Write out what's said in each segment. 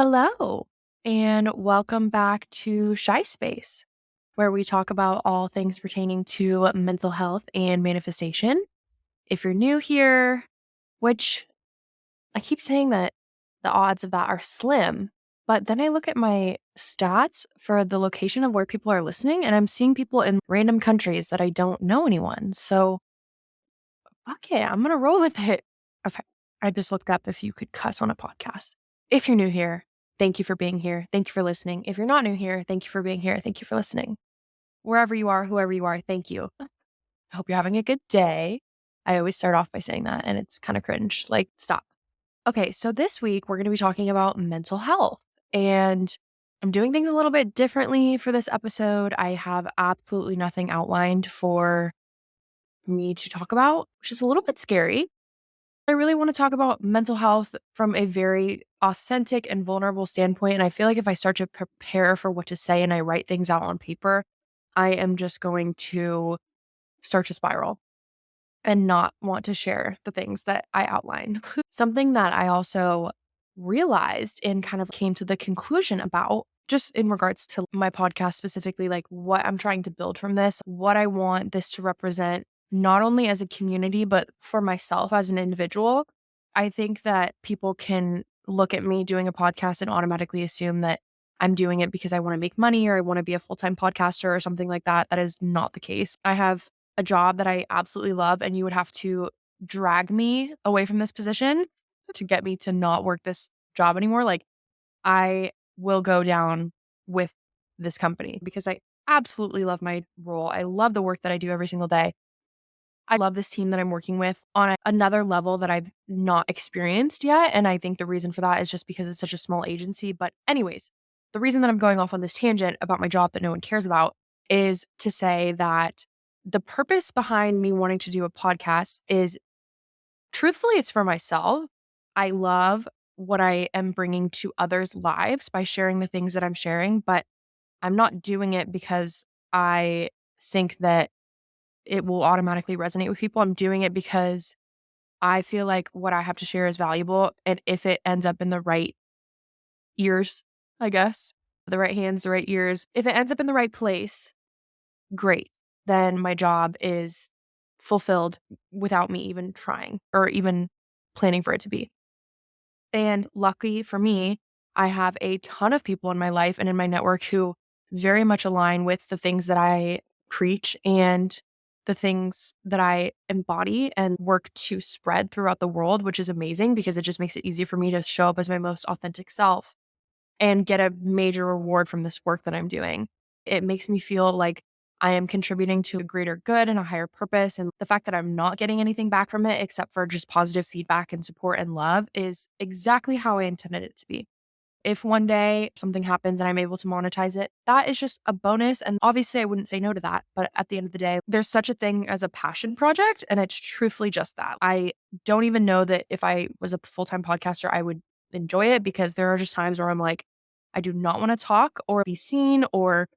Hello, and welcome back to ShySpace, where we talk about all things pertaining to mental health and manifestation. If you're new here, which I keep saying that the odds of that are slim, but then I look at my stats for the location of where people are listening, and I'm seeing people in random countries that I don't know anyone. So, fuck it, I'm going to roll with it. Okay. I just looked up if you could cuss on a podcast. If you're new here, thank you for being here. Thank you for listening. If you're not new here, thank you for being here. Thank you for listening. Wherever you are, whoever you are, thank you. I hope you're having a good day. I always start off by saying that, and it's kind of cringe. Like, stop. Okay, so this week we're going to be talking about mental health, and I'm doing things a little bit differently for this episode. I have absolutely nothing outlined for me to talk about, which is a little bit scary. I really want to talk about mental health from a very authentic and vulnerable standpoint. And I feel like if I start to prepare for what to say and I write things out on paper, I am just going to start to spiral and not want to share the things that I outline. Something that I also realized and kind of came to the conclusion about, just in regards to my podcast specifically, like what I'm trying to build from this, what I want this to represent, not only as a community, but for myself as an individual. I think that people can look at me doing a podcast and automatically assume that I'm doing it because I want to make money or I want to be a full-time podcaster or something like that. That is not the case. I have a job that I absolutely love, and you would have to drag me away from this position to get me to not work this job anymore. Like, I will go down with this company because I absolutely love my role. I love the work that I do every single day. I love this team that I'm working with on another level that I've not experienced yet. And I think the reason for that is just because it's such a small agency. But, anyways, the reason that I'm going off on this tangent about my job that no one cares about is to say that the purpose behind me wanting to do a podcast is, truthfully, it's for myself. I love what I am bringing to others' lives by sharing the things that I'm sharing, but I'm not doing it because I think that it will automatically resonate with people. I'm doing it because I feel like what I have to share is valuable. And if it ends up in the right ears, I guess, the right hands, the right ears, if it ends up in the right place, great. Then my job is fulfilled without me even trying or even planning for it to be. And lucky for me, I have a ton of people in my life and in my network who very much align with the things that I preach and the things that I embody and work to spread throughout the world, which is amazing because it just makes it easy for me to show up as my most authentic self and get a major reward from this work that I'm doing. It makes me feel like I am contributing to a greater good and a higher purpose. And the fact that I'm not getting anything back from it except for just positive feedback and support and love is exactly how I intended it to be. If one day something happens and I'm able to monetize it, that is just a bonus. And obviously, I wouldn't say no to that. But at the end of the day, there's such a thing as a passion project. And it's truthfully just that. I don't even know that if I was a full time podcaster, I would enjoy it because there are just times where I'm like, I do not want to talk or be seen or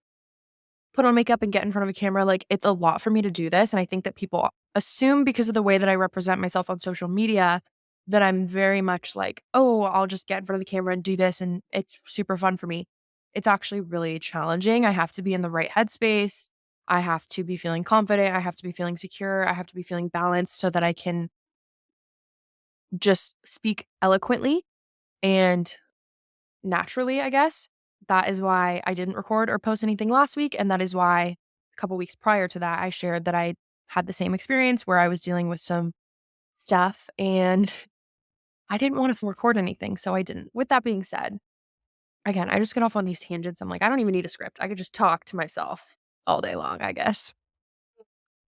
put on makeup and get in front of a camera. Like, it's a lot for me to do this. And I think that people assume because of the way that I represent myself on social media that I'm very much like, oh, I'll just get in front of the camera and do this. And it's super fun for me. It's actually really challenging. I have to be in the right headspace. I have to be feeling confident. I have to be feeling secure. I have to be feeling balanced so that I can just speak eloquently and naturally, I guess. That is why I didn't record or post anything last week. And that is why a couple weeks prior to that, I shared that I had the same experience where I was dealing with some stuff and I didn't want to record anything. So I didn't. With that being said, again, I just get off on these tangents. I'm like, I don't even need a script. I could just talk to myself all day long, I guess.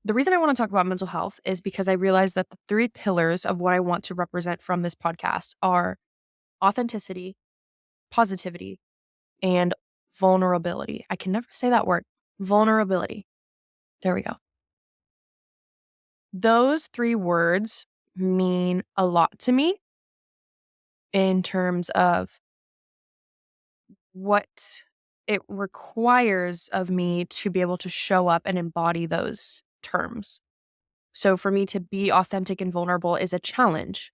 The reason I want to talk about mental health is because I realized that the three pillars of what I want to represent from this podcast are authenticity, positivity, and vulnerability. I can never say that word. Vulnerability. There we go. Those three words mean a lot to me in terms of what it requires of me to be able to show up and embody those terms. So for me to be authentic and vulnerable is a challenge.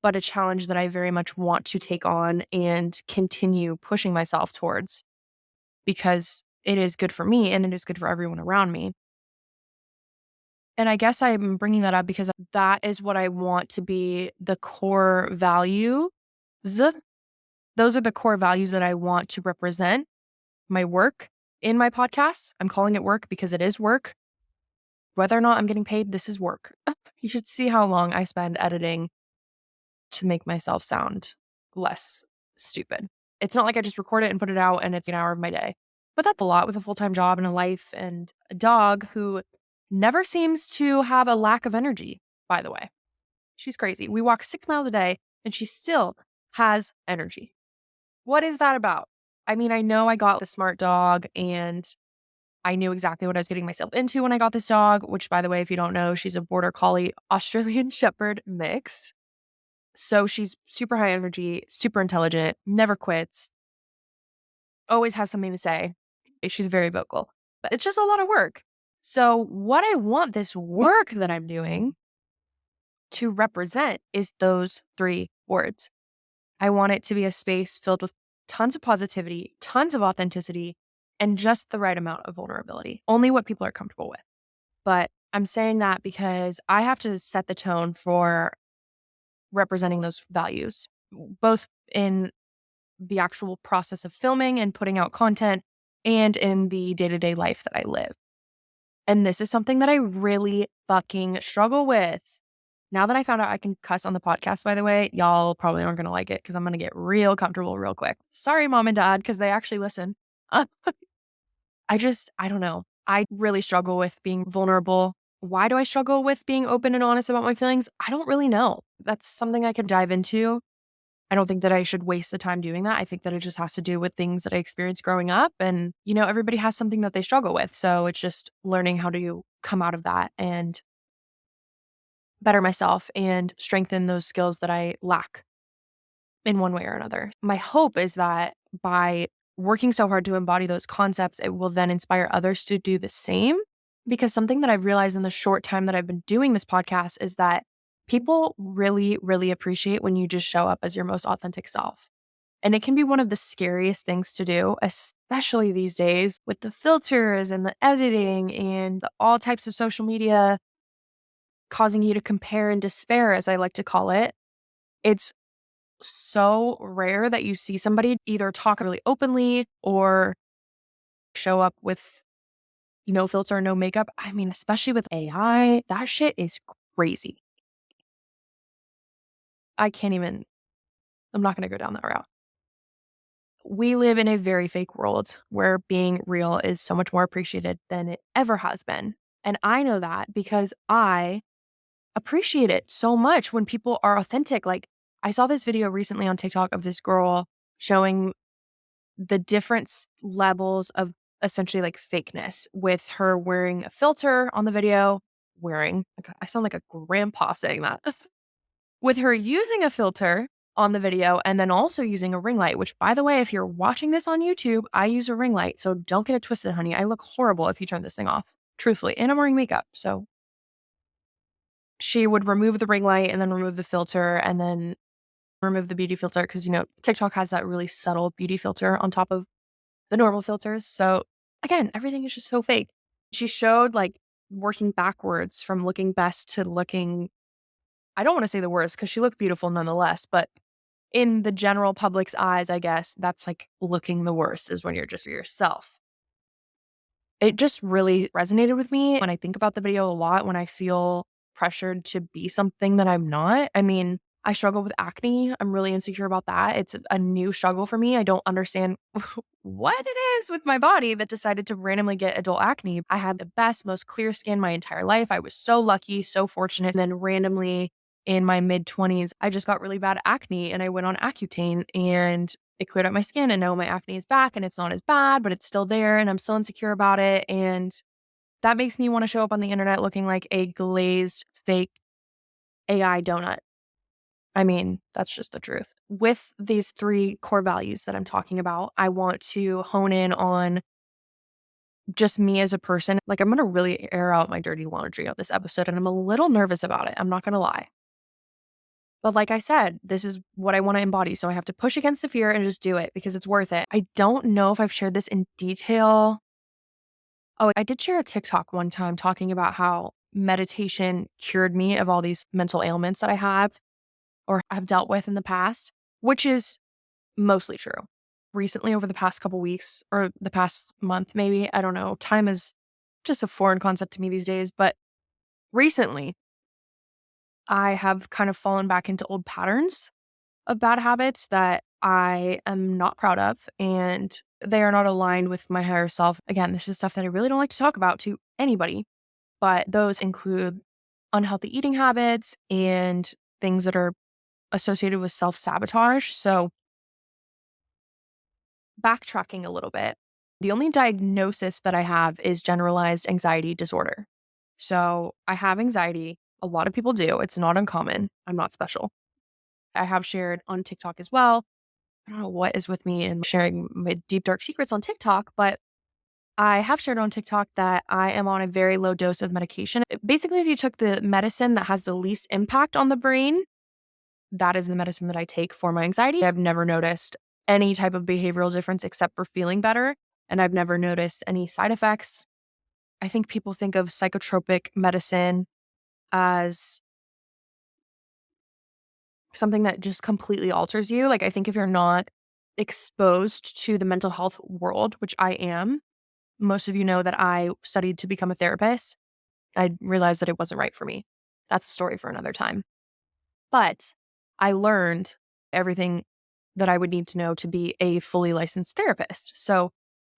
but a challenge that I very much want to take on and continue pushing myself towards because it is good for me and it is good for everyone around me. And I guess I'm bringing that up because that is what I want to be the core value. Those are the core values that I want to represent my work in my podcast. I'm calling it work because it is work. Whether or not I'm getting paid, this is work. You should see how long I spend editing to make myself sound less stupid. It's not like I just record it and put it out and it's an hour of my day. But that's a lot with a full-time job and a life and a dog who never seems to have a lack of energy, by the way. She's crazy. We walk 6 miles a day and she still has energy. What is that about? I mean, I know I got the smart dog and I knew exactly what I was getting myself into when I got this dog, which, by the way, if you don't know, she's a border collie Australian Shepherd mix. So she's super high energy, super intelligent, never quits, always has something to say. She's very vocal, but it's just a lot of work. So, what I want this work that I'm doing to represent is those three words. I want it to be a space filled with tons of positivity, tons of authenticity, and just the right amount of vulnerability. Only what people are comfortable with. But I'm saying that because I have to set the tone for representing those values, both in the actual process of filming and putting out content and in the day-to-day life that I live. And this is something that I really fucking struggle with. Now that I found out I can cuss on the podcast, by the way, y'all probably aren't going to like it because I'm going to get real comfortable real quick. Sorry, mom and dad, because they actually listen. I don't know. I really struggle with being vulnerable. Why do I struggle with being open and honest about my feelings? I don't really know. That's something I could dive into. I don't think that I should waste the time doing that. I think that it just has to do with things that I experienced growing up. And, everybody has something that they struggle with. So it's just learning how to come out of that and better myself and strengthen those skills that I lack in one way or another. My hope is that by working so hard to embody those concepts, it will then inspire others to do the same. Because something that I've realized in the short time that I've been doing this podcast is that people really, really appreciate when you just show up as your most authentic self. And it can be one of the scariest things to do, especially these days with the filters and the editing and all types of social media causing you to compare and despair, as I like to call it. It's so rare that you see somebody either talk really openly or show up with no filter, no makeup. I mean, especially with AI, that shit is crazy. I'm not going to go down that route. We live in a very fake world where being real is so much more appreciated than it ever has been. And I know that because I appreciate it so much when people are authentic. Like, I saw this video recently on TikTok of this girl showing the different levels of essentially like fakeness with her wearing a filter on the video, I sound like a grandpa saying that, with her using a filter on the video and then also using a ring light, which, by the way, if you're watching this on YouTube, I use a ring light. So don't get it twisted, honey. I look horrible if you turn this thing off, truthfully. And I'm wearing makeup. So she would remove the ring light and then remove the filter and then remove the beauty filter because, TikTok has that really subtle beauty filter on top of the normal filters. So again, everything is just so fake. She showed like working backwards from looking best to looking, I don't want to say the worst because she looked beautiful nonetheless, but in the general public's eyes, I guess that's like looking the worst is when you're just yourself. It just really resonated with me when I think about the video a lot, when I feel pressured to be something that I'm not. I mean, I struggle with acne. I'm really insecure about that. It's a new struggle for me. I don't understand what it is with my body that decided to randomly get adult acne. I had the best, most clear skin my entire life. I was so lucky, so fortunate. And then randomly in my mid 20s, I just got really bad acne and I went on Accutane and it cleared up my skin. And now my acne is back and it's not as bad, but it's still there and I'm still insecure about it. And that makes me want to show up on the internet looking like a glazed fake AI donut. I mean, that's just the truth. With these three core values that I'm talking about, I want to hone in on just me as a person. Like, I'm going to really air out my dirty laundry on this episode, and I'm a little nervous about it. I'm not going to lie. But like I said, this is what I want to embody. So I have to push against the fear and just do it because it's worth it. I don't know if I've shared this in detail. Oh, I did share a TikTok one time talking about how meditation cured me of all these mental ailments that I have or have dealt with in the past, which is mostly true. Recently, over the past couple weeks or the past month, maybe, I don't know, time is just a foreign concept to me these days. But recently, I have kind of fallen back into old patterns of bad habits that I am not proud of, and they are not aligned with my higher self. Again, this is stuff that I really don't like to talk about to anybody, but those include unhealthy eating habits and things that are associated with self sabotage. So, backtracking a little bit, the only diagnosis that I have is generalized anxiety disorder. So, I have anxiety. A lot of people do. It's not uncommon. I'm not special. I have shared on TikTok as well. I don't know what is with me and sharing my deep, dark secrets on TikTok, but I have shared on TikTok that I am on a very low dose of medication. Basically, if you took the medicine that has the least impact on the brain, that is the medicine that I take for my anxiety. I've never noticed any type of behavioral difference except for feeling better. And I've never noticed any side effects. I think people think of psychotropic medicine as something that just completely alters you. Like, I think if you're not exposed to the mental health world, which I am, most of you know that I studied to become a therapist. I realized that it wasn't right for me. That's a story for another time. But I learned everything that I would need to know to be a fully licensed therapist. So,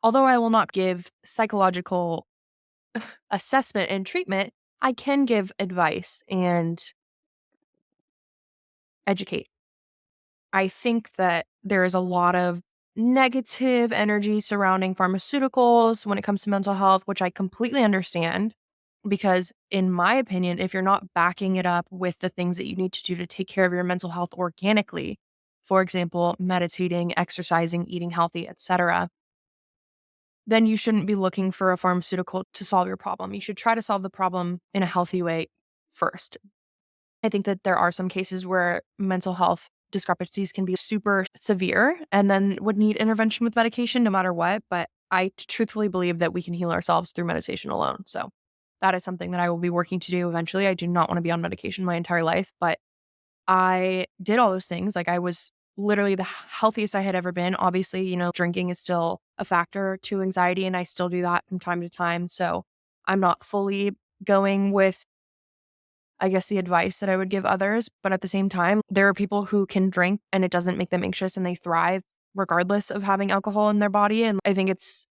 although I will not give psychological assessment and treatment, I can give advice and educate. I think that there is a lot of negative energy surrounding pharmaceuticals when it comes to mental health, which I completely understand. Because, in my opinion, if you're not backing it up with the things that you need to do to take care of your mental health organically, for example, meditating, exercising, eating healthy, etc., then you shouldn't be looking for a pharmaceutical to solve your problem. You should try to solve the problem in a healthy way first. I think that there are some cases where mental health discrepancies can be super severe and then would need intervention with medication no matter what. But I truthfully believe that we can heal ourselves through meditation alone. So that is something that I will be working to do eventually. I do not want to be on medication my entire life, but I did all those things. Like, I was literally the healthiest I had ever been. Obviously, drinking is still a factor to anxiety, and I still do that from time to time. So I'm not fully going with, I guess, the advice that I would give others. But at the same time, there are people who can drink and it doesn't make them anxious and they thrive regardless of having alcohol in their body. And I think it's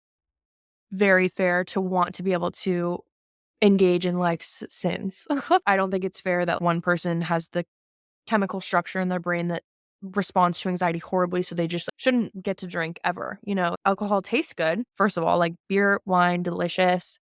very fair to want to be able to engage in life's sins. I don't think it's fair that one person has the chemical structure in their brain that responds to anxiety horribly. So they just shouldn't get to drink ever. Alcohol tastes good. First of all, like beer, wine, delicious.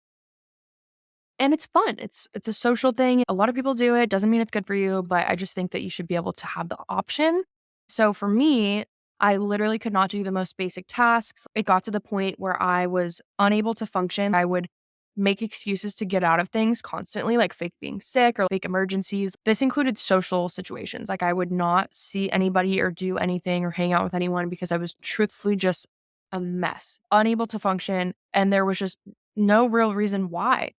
And it's fun. It's a social thing. A lot of people do it. Doesn't mean it's good for you, but I just think that you should be able to have the option. So for me, I literally could not do the most basic tasks. It got to the point where I was unable to function. I would make excuses to get out of things constantly, like fake being sick or fake emergencies. This included social situations. Like, I would not see anybody or do anything or hang out with anyone because I was truthfully just a mess, unable to function. And there was just no real reason why.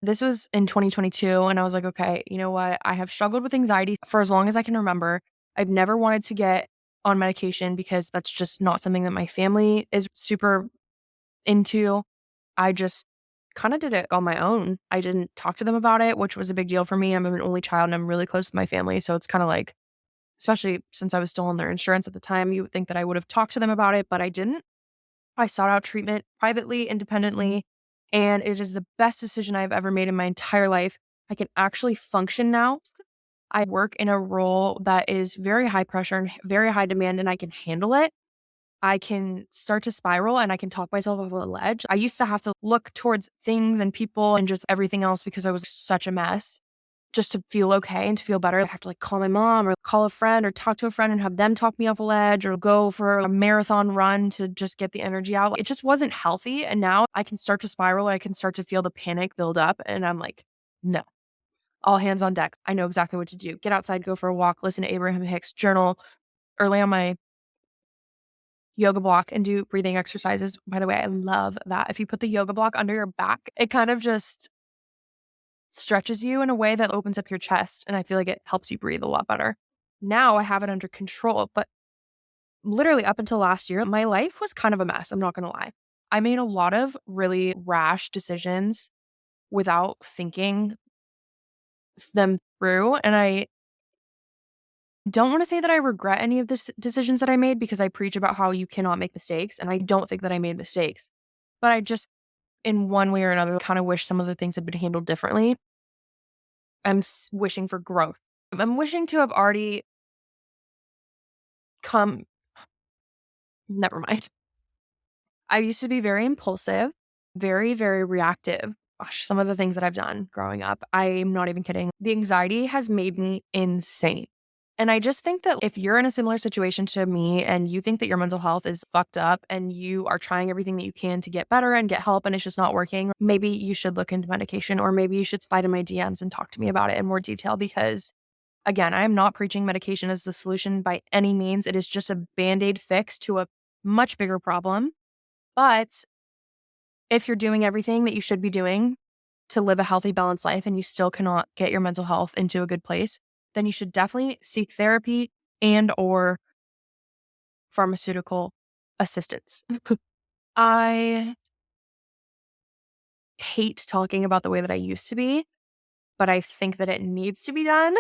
This was in 2022, and I was like, okay, you know what? I have struggled with anxiety for as long as I can remember. I've never wanted to get on medication because that's just not something that my family is super into. I just kind of did it on my own. I didn't talk to them about it, which was a big deal for me. I'm an only child and I'm really close with my family. So it's kind of like, especially since I was still on their insurance at the time, you would think that I would have talked to them about it, but I didn't. I sought out treatment privately, independently, and it is the best decision I've ever made in my entire life. I can actually function now. I work in a role that is very high pressure and very high demand, and I can handle it. I can start to spiral and I can talk myself off a ledge. I used to have to look towards things and people and just everything else because I was such a mess just to feel okay and to feel better. I have to call my mom or call a friend or talk to a friend and have them talk me off a ledge or go for a marathon run to just get the energy out. It just wasn't healthy. And now I can start to spiral. I can start to feel the panic build up. And I'm like, no, all hands on deck. I know exactly what to do. Get outside, go for a walk, listen to Abraham Hicks, journal, or lay on my yoga block and do breathing exercises. By the way, I love that. If you put the yoga block under your back, it kind of just stretches you in a way that opens up your chest. And I feel like it helps you breathe a lot better. Now I have it under control, but literally up until last year, my life was kind of a mess. I'm not going to lie. I made a lot of really rash decisions without thinking them through. And I don't want to say that I regret any of the decisions that I made because I preach about how you cannot make mistakes. And I don't think that I made mistakes. But I just, in one way or another, kind of wish some of the things had been handled differently. I'm wishing for growth. I'm wishing to have already come, never mind. I used to be very impulsive, very, very reactive. Gosh, some of the things that I've done growing up, I'm not even kidding. The anxiety has made me insane. And I just think that if you're in a similar situation to me and you think that your mental health is fucked up and you are trying everything that you can to get better and get help and it's just not working, maybe you should look into medication or maybe you should slide in my DMs and talk to me about it in more detail because again, I am not preaching medication as the solution by any means. It is just a band-aid fix to a much bigger problem. But if you're doing everything that you should be doing to live a healthy, balanced life and you still cannot get your mental health into a good place, then you should definitely seek therapy and or pharmaceutical assistance. I hate talking about the way that I used to be, but I think that it needs to be done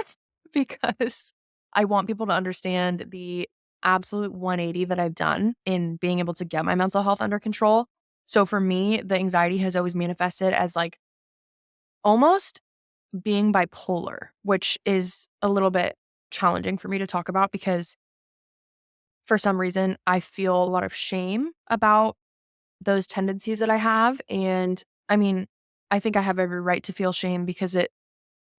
because I want people to understand the absolute 180 that I've done in being able to get my mental health under control. So for me, the anxiety has always manifested as like almost being bipolar, which is a little bit challenging for me to talk about because for some reason I feel a lot of shame about those tendencies that I have. And I mean, I think I have every right to feel shame because it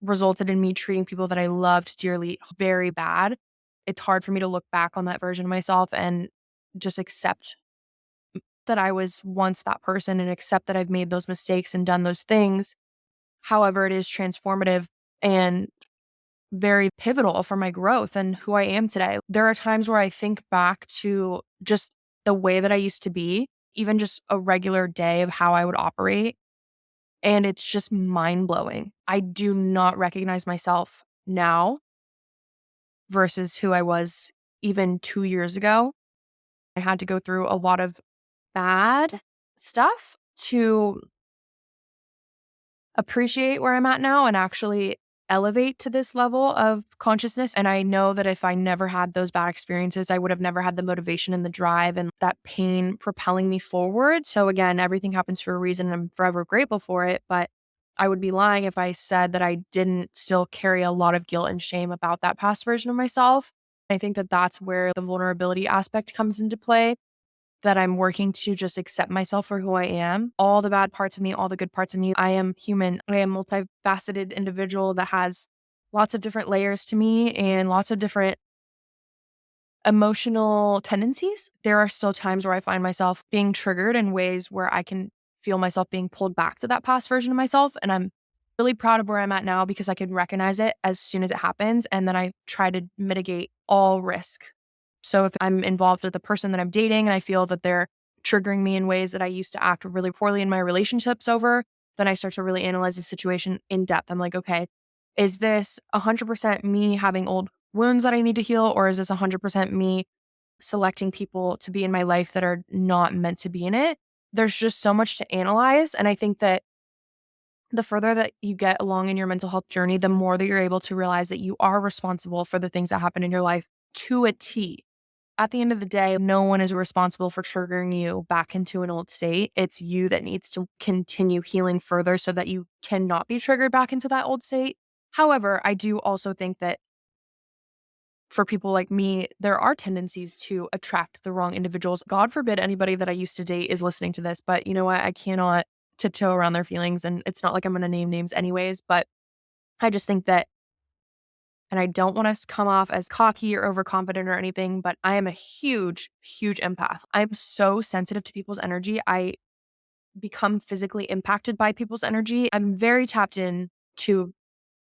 resulted in me treating people that I loved dearly very bad. It's hard for me to look back on that version of myself and just accept that I was once that person and accept that I've made those mistakes and done those things. However, it is transformative and very pivotal for my growth and who I am today. There are times where I think back to just the way that I used to be, even just a regular day of how I would operate. And it's just mind blowing. I do not recognize myself now versus who I was even 2 years ago. I had to go through a lot of bad stuff to appreciate where I'm at now and actually elevate to this level of consciousness. And I know that if I never had those bad experiences, I would have never had the motivation and the drive and that pain propelling me forward. So again, everything happens for a reason and I'm forever grateful for it. But I would be lying if I said that I didn't still carry a lot of guilt and shame about that past version of myself. I think that that's where the vulnerability aspect comes into play that I'm working to just accept myself for who I am, all the bad parts of me, all the good parts of me. I am human. I am a multifaceted individual that has lots of different layers to me and lots of different emotional tendencies. There are still times where I find myself being triggered in ways where I can feel myself being pulled back to that past version of myself. And I'm really proud of where I'm at now because I can recognize it as soon as it happens. And then I try to mitigate all risk. So if I'm involved with a person that I'm dating and I feel that they're triggering me in ways that I used to act really poorly in my relationships over, then I start to really analyze the situation in depth. I'm like, okay, is this 100% me having old wounds that I need to heal? Or is this 100% me selecting people to be in my life that are not meant to be in it? There's just so much to analyze. And I think that the further that you get along in your mental health journey, the more that you're able to realize that you are responsible for the things that happen in your life to a T. At the end of the day, no one is responsible for triggering you back into an old state. It's you that needs to continue healing further so that you cannot be triggered back into that old state. However, I do also think that for people like me, there are tendencies to attract the wrong individuals. God forbid anybody that I used to date is listening to this, but you know what? I cannot tiptoe around their feelings. And it's not like I'm going to name names anyways, but I just think that, and I don't want us to come off as cocky or overconfident or anything, but I am a huge, huge empath. I'm so sensitive to people's energy. I become physically impacted by people's energy. I'm very tapped in to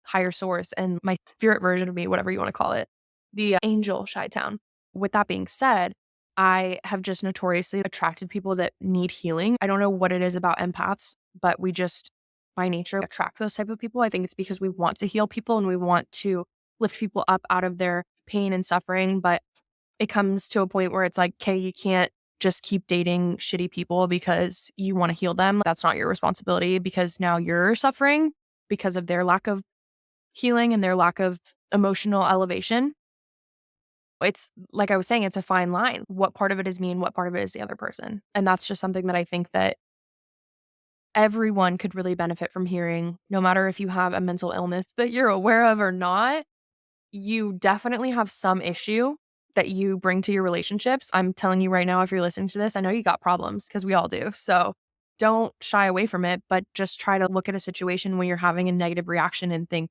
higher source and my spirit version of me, whatever you want to call it, the angel Chi-Town. With that being said, I have just notoriously attracted people that need healing. I don't know what it is about empaths, but we just by nature attract those type of people. I think it's because we want to heal people and we want to lift people up out of their pain and suffering. But it comes to a point where it's like, okay, you can't just keep dating shitty people because you want to heal them. That's not your responsibility because now you're suffering because of their lack of healing and their lack of emotional elevation. It's like I was saying, it's a fine line. What part of it is me and what part of it is the other person? And that's just something that I think that everyone could really benefit from hearing, no matter if you have a mental illness that you're aware of or not. You definitely have some issue that you bring to your relationships. I'm telling you right now, if you're listening to this, I know you got problems because we all do. So don't shy away from it, but just try to look at a situation when you're having a negative reaction and think,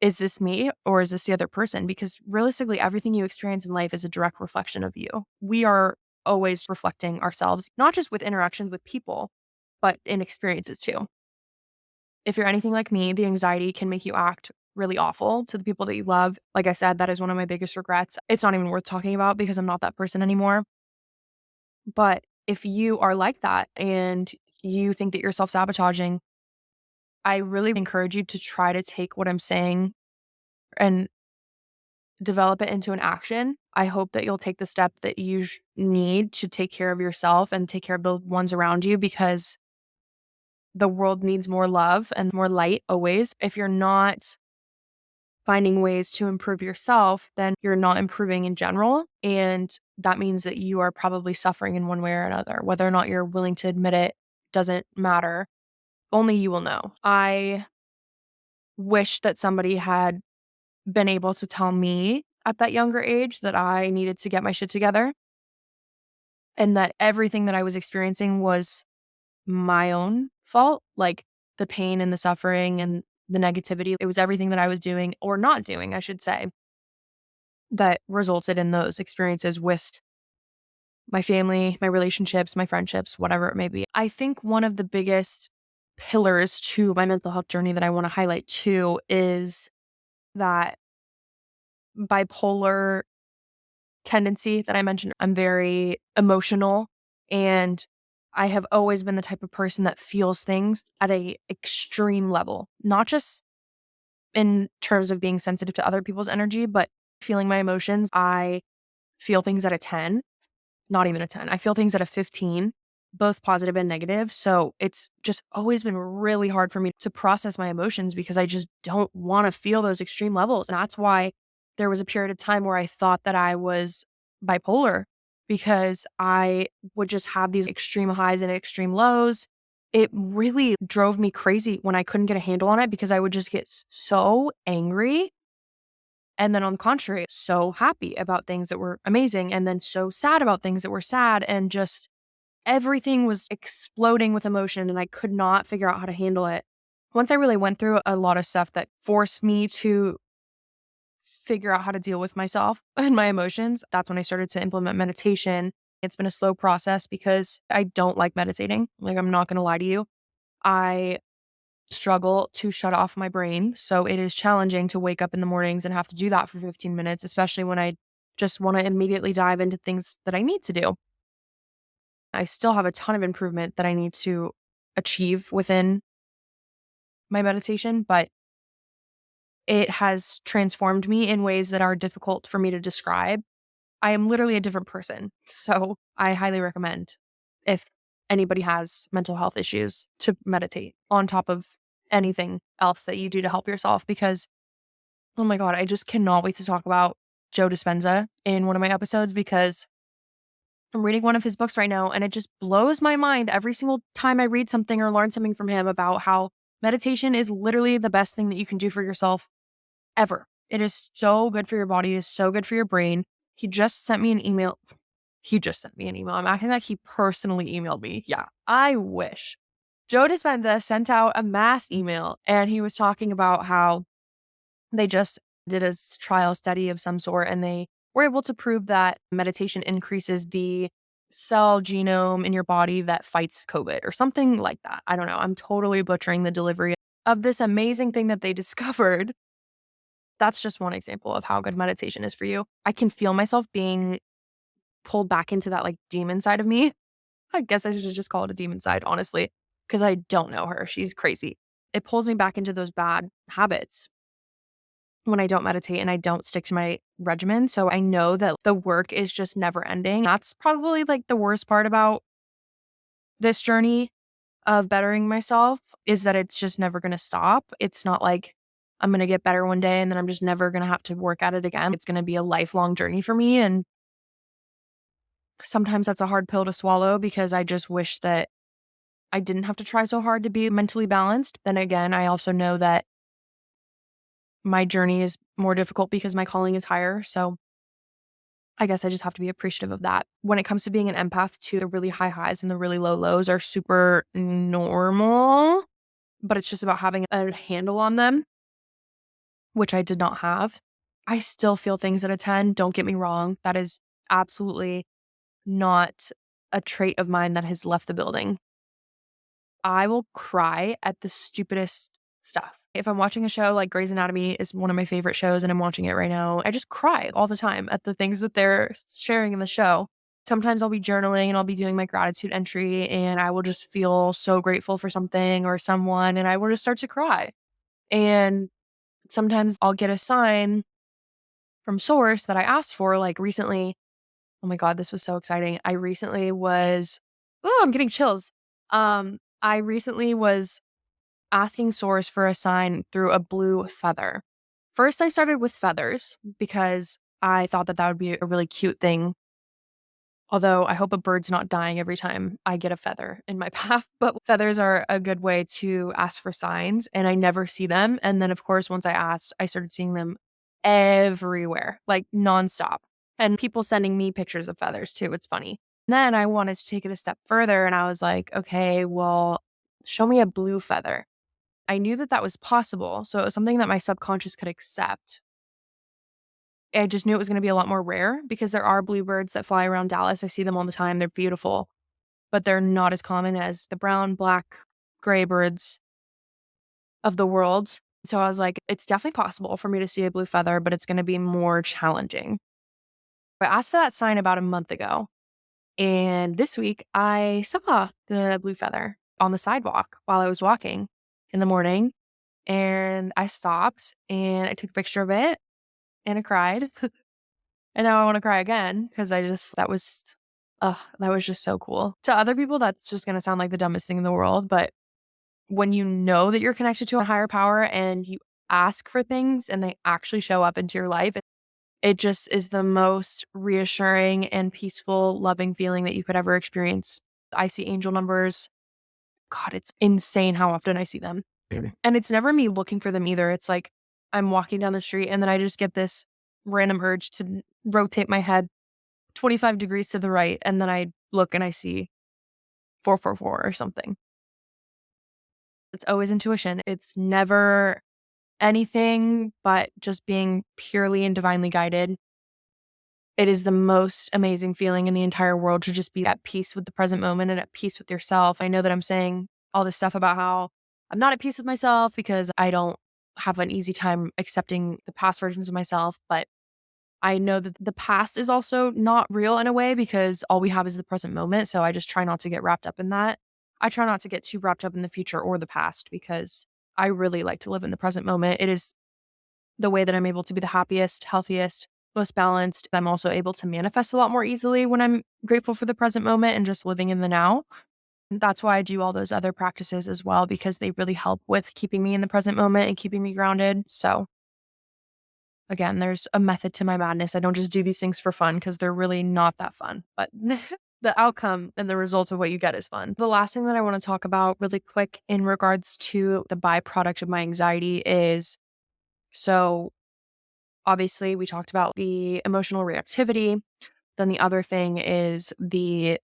is this me or is this the other person? Because realistically, everything you experience in life is a direct reflection of you. We are always reflecting ourselves, not just with interactions with people, but in experiences too. If you're anything like me, the anxiety can make you act really awful to the people that you love. Like I said, that is one of my biggest regrets. It's not even worth talking about because I'm not that person anymore. But if you are like that and you think that you're self sabotaging, I really encourage you to try to take what I'm saying and develop it into an action. I hope that you'll take the step that you need to take care of yourself and take care of the ones around you because the world needs more love and more light always. If you're not finding ways to improve yourself, then you're not improving in general. And that means that you are probably suffering in one way or another. Whether or not you're willing to admit it doesn't matter. Only you will know. I wish that somebody had been able to tell me at that younger age that I needed to get my shit together and that everything that I was experiencing was my own fault. Like the pain and the suffering and the negativity. It was everything that I was doing or not doing, I should say, that resulted in those experiences with my family, my relationships, my friendships, whatever it may be. I think one of the biggest pillars to my mental health journey that I want to highlight too is that bipolar tendency that I mentioned. I'm very emotional and I have always been the type of person that feels things at a extreme level, not just in terms of being sensitive to other people's energy, but feeling my emotions. I feel things at a 10. Not even a 10. I feel things at a 15, both positive and negative. So it's just always been really hard for me to process my emotions because I just don't want to feel those extreme levels. And that's why there was a period of time where I thought that I was bipolar because I would just have these extreme highs and extreme lows. It really drove me crazy when I couldn't get a handle on it because I would just get so angry and then on the contrary, so happy about things that were amazing and then so sad about things that were sad and just everything was exploding with emotion and I could not figure out how to handle it. Once I really went through a lot of stuff that forced me to figure out how to deal with myself and my emotions, that's when I started to implement meditation. It's been a slow process because I don't like meditating. Like, I'm not going to lie to you. I struggle to shut off my brain. So it is challenging to wake up in the mornings and have to do that for 15 minutes, especially when I just want to immediately dive into things that I need to do. I still have a ton of improvement that I need to achieve within my meditation, but it has transformed me in ways that are difficult for me to describe. I am literally a different person. So I highly recommend if anybody has mental health issues to meditate on top of anything else that you do to help yourself because, oh my God, I just cannot wait to talk about Joe Dispenza in one of my episodes because I'm reading one of his books right now and it just blows my mind every single time I read something or learn something from him about how meditation is literally the best thing that you can do for yourself ever. It is so good for your body. It is so good for your brain. He just sent me an email. He just sent me an email. I'm acting like he personally emailed me. Yeah, I wish. Joe Dispenza sent out a mass email and he was talking about how they just did a trial study of some sort and they were able to prove that meditation increases the cell genome in your body that fights COVID or something like that. I don't know. I'm totally butchering the delivery. of this amazing thing that they discovered. That's just one example of how good meditation is for you. I can feel myself being pulled back into that like demon side of me. I guess I should just call it a demon side, honestly, because I don't know her. She's crazy. It pulls me back into those bad habits when I don't meditate and I don't stick to my regimen. So I know that the work is just never ending. That's probably like the worst part about this journey of bettering myself is that it's just never going to stop. It's not like I'm going to get better one day and then I'm just never going to have to work at it again. It's going to be a lifelong journey for me. And sometimes that's a hard pill to swallow because I just wish that I didn't have to try so hard to be mentally balanced. Then again, I also know that my journey is more difficult because my calling is higher. So I guess I just have to be appreciative of that. When it comes to being an empath, too, the really high highs and the really low lows are super normal, but it's just about having a handle on them, which I did not have. I still feel things at a 10. Don't get me wrong. That is absolutely not a trait of mine that has left the building. I will cry at the stupidest stuff. If I'm watching a show like Grey's Anatomy is one of my favorite shows and I'm watching it right now, I just cry all the time at the things that they're sharing in the show. Sometimes I'll be journaling and I'll be doing my gratitude entry and I will just feel so grateful for something or someone and I will just start to cry. And sometimes I'll get a sign from source that I asked for like recently. Oh my God, this was so exciting. I recently was, oh, I'm getting chills. I recently was asking source for a sign through a blue feather. First, I started with feathers because I thought that that would be a really cute thing. Although I hope a bird's not dying every time I get a feather in my path. But feathers are a good way to ask for signs, and I never see them. And then, of course, once I asked, I started seeing them everywhere, like nonstop. And people sending me pictures of feathers too. It's funny. Then I wanted to take it a step further, and I was like, okay, well, show me a blue feather. I knew that that was possible, so it was something that my subconscious could accept. I just knew it was gonna be a lot more rare because there are bluebirds that fly around Dallas. I see them all the time, they're beautiful, but they're not as common as the brown, black, gray birds of the world. So I was like, it's definitely possible for me to see a blue feather, but it's gonna be more challenging. I asked for that sign about a month ago, and this week I saw the blue feather on the sidewalk while I was walking in the morning. And I stopped and I took a picture of it and I cried. And now I want to cry again because that was just so cool. To other people, that's just going to sound like the dumbest thing in the world. But when you know that you're connected to a higher power and you ask for things and they actually show up into your life, it just is the most reassuring and peaceful, loving feeling that you could ever experience. I see angel numbers. God, it's insane how often I see them. Really? And it's never me looking for them either. It's like I'm walking down the street and then I just get this random urge to rotate my head 25 degrees to the right. And then I look and I see 444 or something. It's always intuition. It's never anything but just being purely and divinely guided. It is the most amazing feeling in the entire world to just be at peace with the present moment and at peace with yourself. I know that I'm saying all this stuff about how I'm not at peace with myself because I don't have an easy time accepting the past versions of myself, but I know that the past is also not real in a way because all we have is the present moment. So I just try not to get wrapped up in that. I try not to get too wrapped up in the future or the past because I really like to live in the present moment. It is the way that I'm able to be the happiest, healthiest, most balanced. I'm also able to manifest a lot more easily when I'm grateful for the present moment and just living in the now. That's why I do all those other practices as well, because they really help with keeping me in the present moment and keeping me grounded. So, again, there's a method to my madness. I don't just do these things for fun because they're really not that fun, but the outcome and the results of what you get is fun. The last thing that I want to talk about really quick in regards to the byproduct of my anxiety is so obviously, we talked about the emotional reactivity. Then the other thing is the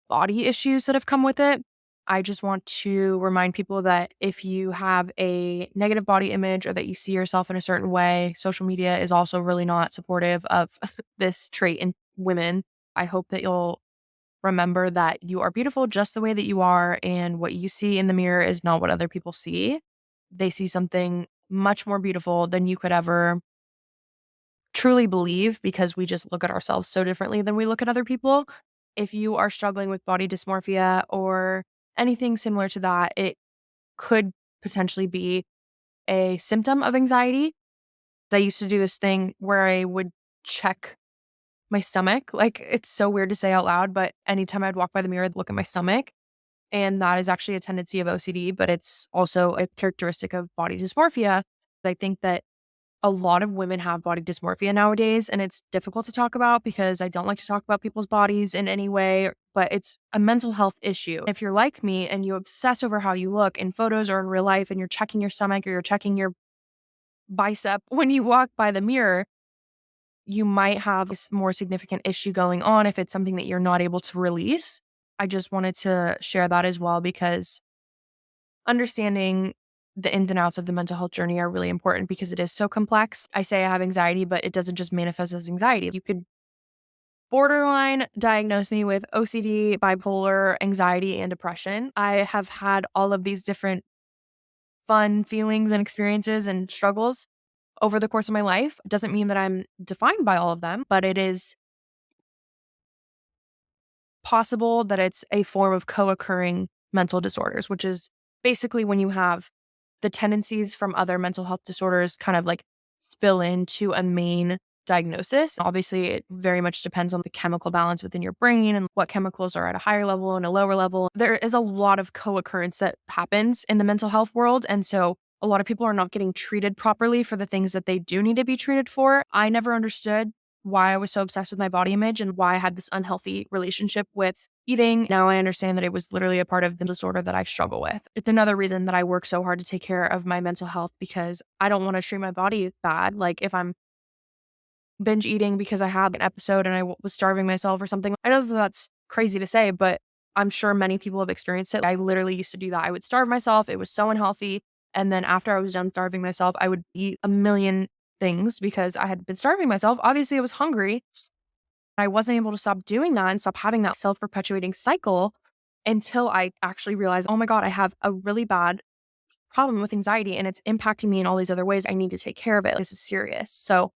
body issues that have come with it. I just want to remind people that if you have a negative body image or that you see yourself in a certain way, social media is also really not supportive of this trait in women. I hope that you'll remember that you are beautiful just the way that you are, and what you see in the mirror is not what other people see. they see something much more beautiful than you could ever truly believe because we just look at ourselves so differently than we look at other people. If you are struggling with body dysmorphia or anything similar to that, it could potentially be a symptom of anxiety. I used to do this thing where I would check my stomach. Like, it's so weird to say out loud, but anytime I'd walk by the mirror, I'd look at my stomach. And that is actually a tendency of OCD, but it's also a characteristic of body dysmorphia. I think that a lot of women have body dysmorphia nowadays, and it's difficult to talk about because I don't like to talk about people's bodies in any way, but it's a mental health issue. If you're like me and you obsess over how you look in photos or in real life, and you're checking your stomach or you're checking your bicep when you walk by the mirror, you might have a more significant issue going on if it's something that you're not able to release. I just wanted to share that as well because understanding the ins and outs of the mental health journey are really important because it is so complex. I say I have anxiety, but it doesn't just manifest as anxiety. You could borderline diagnose me with OCD, bipolar, anxiety, and depression. I have had all of these different fun feelings and experiences and struggles over the course of my life. It doesn't mean that I'm defined by all of them, but it is possible that it's a form of co-occurring mental disorders, which is basically when you have the tendencies from other mental health disorders kind of like spill into a main diagnosis. Obviously, it very much depends on the chemical balance within your brain and what chemicals are at a higher level and a lower level. There is a lot of co-occurrence that happens in the mental health world. And so a lot of people are not getting treated properly for the things that they do need to be treated for. I never understood why I was so obsessed with my body image and why I had this unhealthy relationship with eating. Now I understand that it was literally a part of the disorder that I struggle with. It's another reason that I work so hard to take care of my mental health because I don't want to treat my body bad. Like if I'm binge eating because I had an episode and was starving myself or something. I know that that's crazy to say, but I'm sure many people have experienced it. I literally used to do that. I would starve myself. It was so unhealthy. And then after I was done starving myself, I would eat a million things because I had been starving myself. Obviously, I was hungry. I wasn't able to stop doing that and stop having that self perpetuating cycle until I actually realized, oh my God, I have a really bad problem with anxiety and it's impacting me in all these other ways. I need to take care of it. This is serious. So,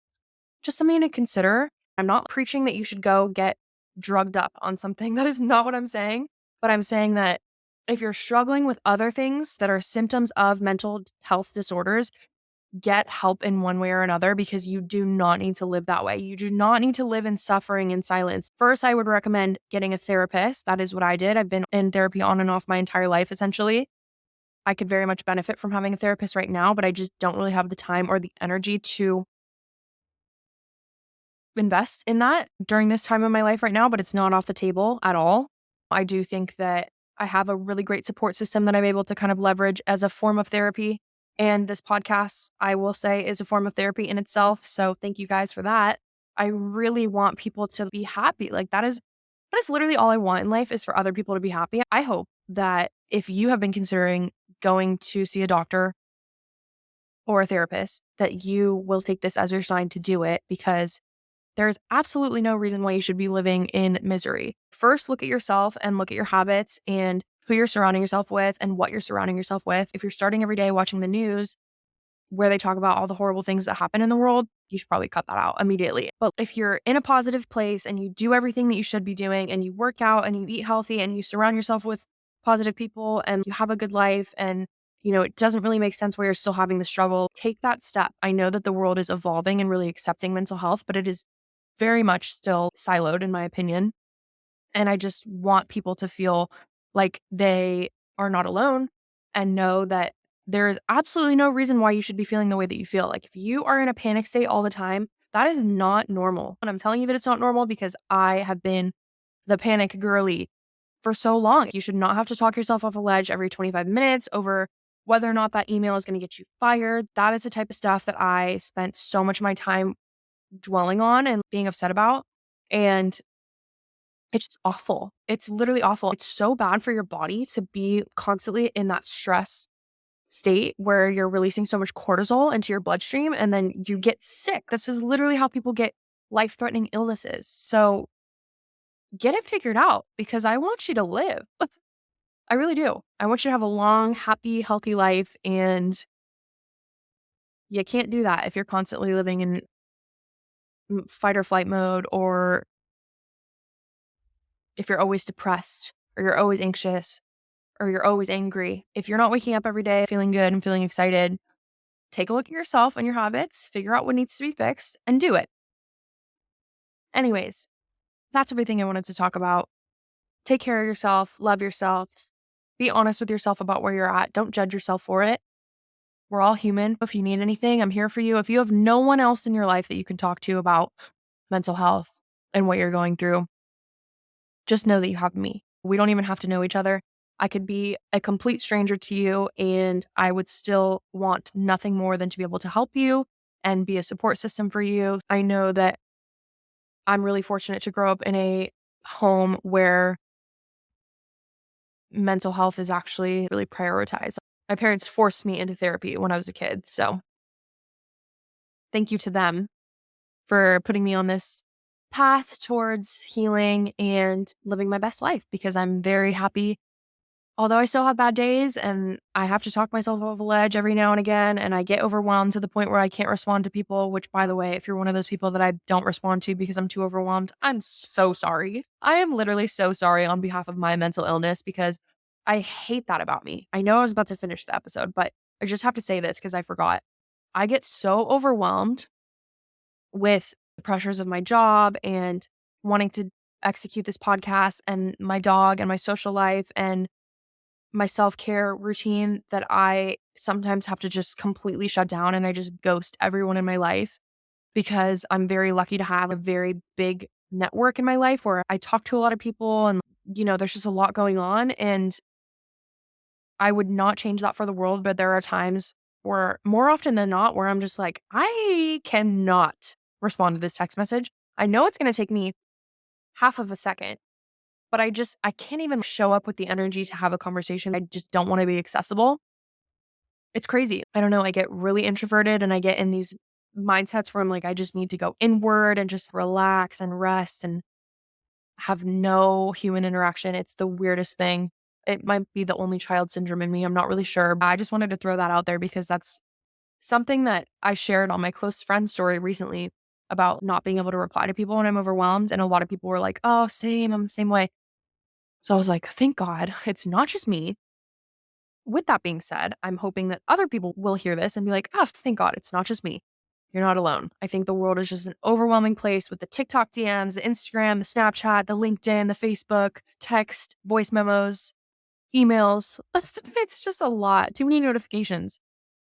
just something to consider. I'm not preaching that you should go get drugged up on something. That is not what I'm saying. But I'm saying that if you're struggling with other things that are symptoms of mental health disorders, get help in one way or another because you do not need to live that way. You do not need to live in suffering and silence. First, I would recommend getting a therapist. That is what I did. I've been in therapy on and off my entire life, essentially. I could very much benefit from having a therapist right now, but I just don't really have the time or the energy to invest in that during this time of my life right now, but it's not off the table at all. I do think that I have a really great support system that I'm able to kind of leverage as a form of therapy. And this podcast, I will say, is a form of therapy in itself. So thank you guys for that. I really want people to be happy. Like that is literally all I want in life is for other people to be happy. I hope that if you have been considering going to see a doctor or a therapist, that you will take this as your sign to do it because there's absolutely no reason why you should be living in misery. First, look at yourself and look at your habits and who you're surrounding yourself with and what you're surrounding yourself with. If you're starting every day watching the news where they talk about all the horrible things that happen in the world, you should probably cut that out immediately. But if you're in a positive place and you do everything that you should be doing and you work out and you eat healthy and you surround yourself with positive people and you have a good life and it doesn't really make sense where you're still having the struggle, take that step. I know that the world is evolving and really accepting mental health, but it is very much still siloed, in my opinion. And I just want people to feel like they are not alone and know that there is absolutely no reason why you should be feeling the way that you feel. Like if you are in a panic state all the time, that is not normal. And I'm telling you that it's not normal because I have been the panic girly for so long. You should not have to talk yourself off a ledge every 25 minutes over whether or not that email is going to get you fired. That is the type of stuff that I spent so much of my time dwelling on and being upset about. And it's just awful. It's literally awful. It's so bad for your body to be constantly in that stress state where you're releasing so much cortisol into your bloodstream and then you get sick. This is literally how people get life-threatening illnesses. So get it figured out because I want you to live. I really do. I want you to have a long, happy, healthy life. And You can't do that if you're constantly living in fight or flight mode, or if you're always depressed, or you're always anxious, or you're always angry. If you're not waking up every day feeling good and feeling excited, take a look at yourself and your habits, figure out what needs to be fixed, and do it. Anyways, that's everything I wanted to talk about. Take care of yourself, love yourself, be honest with yourself about where you're at. Don't judge yourself for it. We're all human. If you need anything, I'm here for you. If you have no one else in your life that you can talk to about mental health and what you're going through, just know that you have me. We don't even have to know each other. I could be a complete stranger to you, and I would still want nothing more than to be able to help you and be a support system for you. I know that I'm really fortunate to grow up in a home where mental health is actually really prioritized. My parents forced me into therapy when I was a kid. So thank you to them for putting me on this path towards healing and living my best life, because I'm very happy. Although I still have bad days and I have to talk myself off a ledge every now and again, and I get overwhelmed to the point where I can't respond to people, which, by the way, if you're one of those people that I don't respond to because I'm too overwhelmed, I'm so sorry. I am literally so sorry on behalf of my mental illness, because I hate that about me. I know I was about to finish the episode, but I just have to say this because I forgot. I get so overwhelmed with the pressures of my job and wanting to execute this podcast and my dog and my social life and my self-care routine that I sometimes have to just completely shut down, and I just ghost everyone in my life, because I'm very lucky to have a very big network in my life where I talk to a lot of people, and there's just a lot going on, and I would not change that for the world. But there are times where, more often than not, where I'm just like, I cannot respond to this text message. I know it's going to take me half of a second, but I can't even show up with the energy to have a conversation. I just don't want to be accessible. It's crazy. I don't know. I get really introverted and I get in these mindsets where I'm like, I just need to go inward and just relax and rest and have no human interaction. It's the weirdest thing. It might be the only child syndrome in me. I'm not really sure. But I just wanted to throw that out there because that's something that I shared on my close friend story recently about not being able to reply to people when I'm overwhelmed. And a lot of people were like, oh, same. I'm the same way. So I was like, thank God it's not just me. With that being said, I'm hoping that other people will hear this and be like, oh, thank God it's not just me. You're not alone. I think the world is just an overwhelming place with the TikTok DMs, the Instagram, the Snapchat, the LinkedIn, the Facebook, text, voice memos, emails. It's just a lot, too many notifications.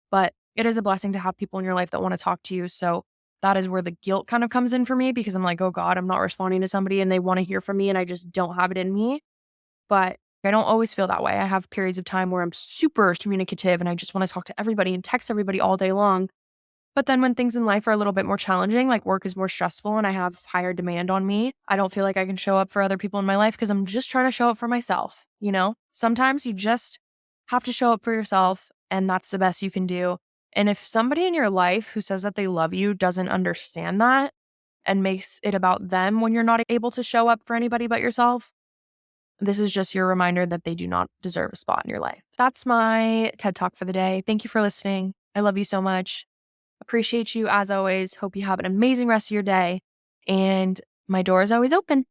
But it is a blessing to have people in your life that want to talk to you. So that is where the guilt kind of comes in for me, because I'm like, oh God, I'm not responding to somebody and they want to hear from me and I just don't have it in me. But I don't always feel that way. I have periods of time where I'm super communicative and I just want to talk to everybody and text everybody all day long. But then when things in life are a little bit more challenging, like work is more stressful and I have higher demand on me, I don't feel like I can show up for other people in my life because I'm just trying to show up for myself. Sometimes you just have to show up for yourself, and that's the best you can do. And if somebody in your life who says that they love you doesn't understand that and makes it about them when you're not able to show up for anybody but yourself, this is just your reminder that they do not deserve a spot in your life. That's my TED Talk for the day. Thank you for listening. I love you so much. Appreciate you as always. Hope you have an amazing rest of your day. And my door is always open.